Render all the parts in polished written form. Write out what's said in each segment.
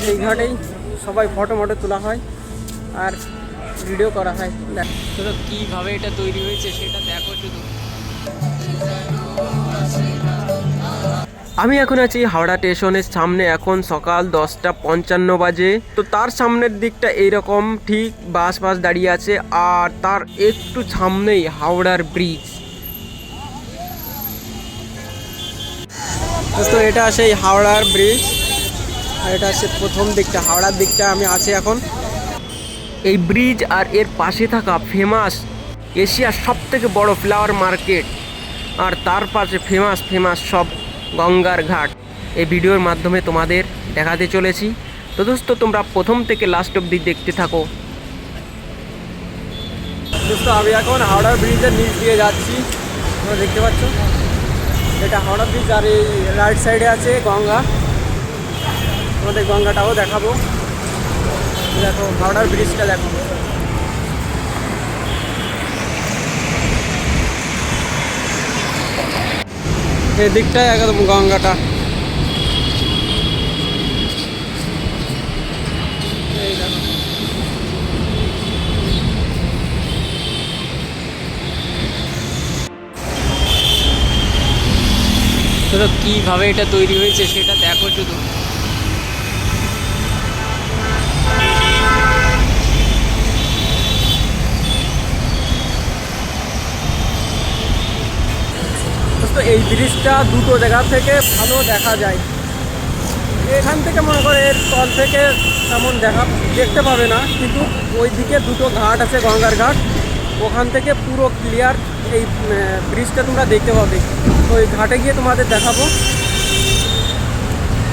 এই ঘাটেই সবাই ফটো মটো তোলা হয় আর ভিডিও করা হয়। শুধু কীভাবে এটা তৈরি হয়েছে সেটা দেখো শুধু। আমি এখন আছি হাওড়া স্টেশনের সামনে। এখন সকাল 10:55 বাজে। তো তার সামনের দিকটা এইরকম ঠিক বাস দাঁড়িয়ে আছে, আর তার একটু সামনেই হাওড়ার ব্রিজ। তো এটা সেই হাওড়ার ব্রিজ, আর এটা হচ্ছে প্রথম দিকটা, হাওড়ার দিকটা আমি আছি এখন। এই ব্রিজ আর এর পাশে থাকা ফেমাস এশিয়ার সবথেকে বড় ফ্লাওয়ার মার্কেট, আর তার পাশে ফেমাস সব গঙ্গার ঘাট এই ভিডিওর মাধ্যমে তোমাদের দেখাতে চলেছি। তো দোস্ত তোমরা প্রথম থেকে লাস্ট অবধি দেখতে থাকো। দোস্ত আমি এখন হাওড়া ব্রিজের নিচ দিয়ে যাচ্ছি, তোমরা দেখতে পাচ্ছ এটা হাওড়া ব্রিজ, আর এই রাইট সাইডে আছে গঙ্গা। তোমাদের গঙ্গাটাও দেখাবো। দেখো হাওড়ার ব্রিজটা দেখো। এই দিকটায় একদম গঙ্গাটা। এই দেখো শুধু কীভাবে এটা তৈরি হয়েছে সেটা দেখো শুধু। তো এই ব্রিজটা দুটো জায়গা থেকে ভালো দেখা যায়। এখান থেকে মনে করে এর তল থেকে তেমন দেখতে পাবে না, কিন্তু ওই দিকে দুটো ঘাট আছে, গঙ্গার ঘাট, ওখান থেকে পুরো ক্লিয়ার এই ব্রিজটা তোমরা দেখতে পাবে। ওই ঘাটে গিয়ে তোমাদের দেখাবো,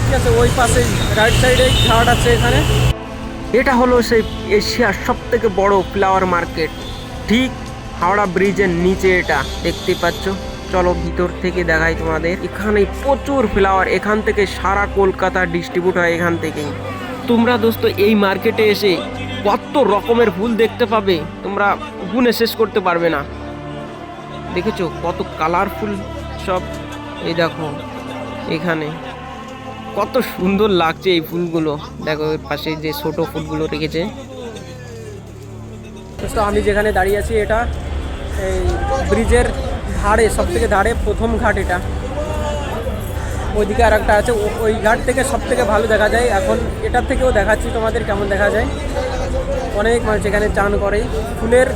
ঠিক আছে? ওই পাশে রাইট সাইডে ঘাট আছে এখানে। এটা হলো সেই এশিয়ার সবথেকে বড় ফ্লাওয়ার মার্কেট, ঠিক হাওড়া ব্রিজের নিচে এটা দেখতে পাচ্ছ। চলো ভিতর থেকে দেখাই তোমাদের। এখানে প্রচুর ফ্লাওয়ার, এখান থেকে সারা কলকাতা ডিস্ট্রিবিউট হয় এখান থেকেই। তোমরা দোস্ত এই মার্কেটে এসে কত রকমের ফুল দেখতে পাবে, তোমরা গুণে শেষ করতে পারবে না। দেখেছো কত কালারফুল সব। এই দেখো এখানে কত সুন্দর লাগছে এই ফুলগুলো। দেখো এর পাশে যে ছোট ফুলগুলো রেখেছে। তো আমি যেখানে দাঁড়িয়ে আছি এটা এই ব্রিজের ধারে, সব থেকে ধারে প্রথম ঘাট এটা। ওইদিকে আর একটা আছে, ওই ঘাট থেকে সব থেকে ভালো দেখা যায়। এখন এটার থেকেও দেখাচ্ছি তোমাদের কেমন দেখা যায়। অনেক মানুষ এখানে চান করে। ফুলের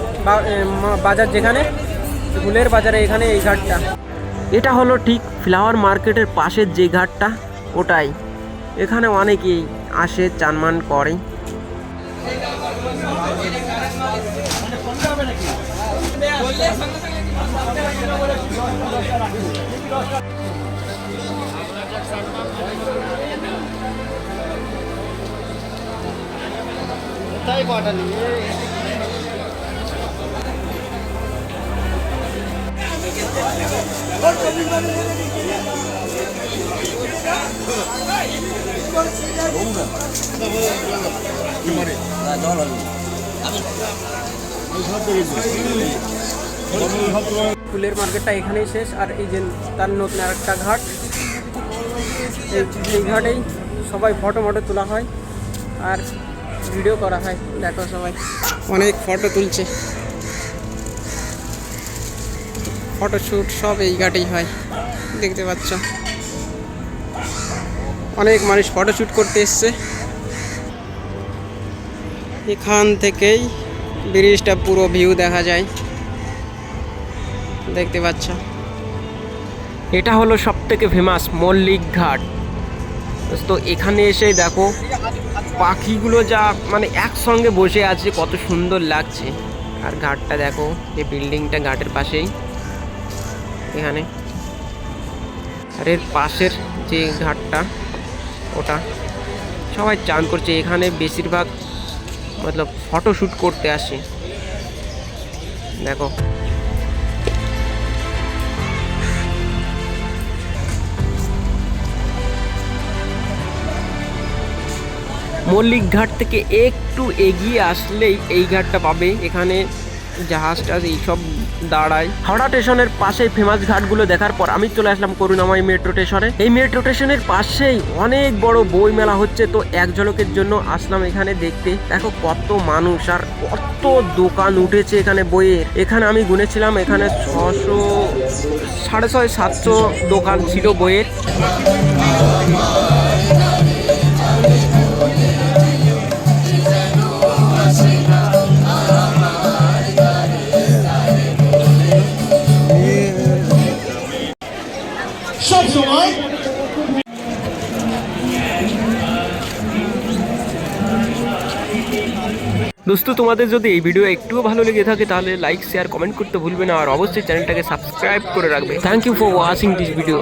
বাজার যেখানে, ফুলের বাজারে এখানে এই ঘাটটা। এটা হলো ঠিক ফ্লাওয়ার মার্কেটের পাশের যে ঘাটটা, ওটাই। এখানে অনেকেই আসে, চানমান করে। তাই কটা নিয়ে ফুলের মার্কেটটা এখানেই শেষ। আর এই যে তার নতুন আর একটা ঘাট, এই ঘাটেই সবাই ফটো তোলা হয় আর ভিডিও করা হয়। দেখো সবাই অনেক ফটো তুলছে, ফটোশ্যুট সব এই ঘাটেই হয়, দেখতে পাচ্ছ। অনেক মানুষ ফটোশ্যুট করতে এসছে। এখান থেকেই ব্রিজটা পুরো ভিউ দেখা যায়, দেখতে পাচ্ছ। এটা হলো সবথেকে ফেমাস মল্লিক ঘাট। তো এখানে এসে দেখো পাখিগুলো যা মানে একসঙ্গে বসে আছে, কত সুন্দর লাগছে। আর ঘাটটা দেখো, যে বিল্ডিংটা ঘাটের পাশেই এখানে, আর এর পাশের যে ঘাটটা ওটা সবাই চান করছে। এখানে বেশিরভাগ মতলব ফটোশ্যুট করতে আসে। দেখো মল্লিক ঘাট থেকে একটু এগিয়ে আসলেই এই ঘাটটা পাবে। এখানে জাহাজ টাহাজ এইসব দাঁড়ায়। হাওড়া স্টেশনের পাশেই ফেমাস ঘাটগুলো দেখার পর আমি চলে আসলাম করুণাময় মেট্রো স্টেশনে। এই মেট্রো স্টেশনের পাশেই অনেক বড় বই মেলা হচ্ছে, তো এক ঝলকের জন্য আসলাম এখানে দেখতে। দেখো কত মানুষ আর কত দোকান উঠেছে এখানে বইয়ের। এখানে আমি গুনেছিলাম, এখানে 600, 650, 700 দোকান ছিল বইয়ের। সব সময় দোস্ত, তোমাদের যদি এই ভিডিও একটুও ভালো লেগে থাকে তাহলে লাইক শেয়ার কমেন্ট করতে ভুলবে না, আর অবশ্যই চ্যানেলটাকে সাবস্ক্রাইব করে রাখবে। Thank you for watching this video.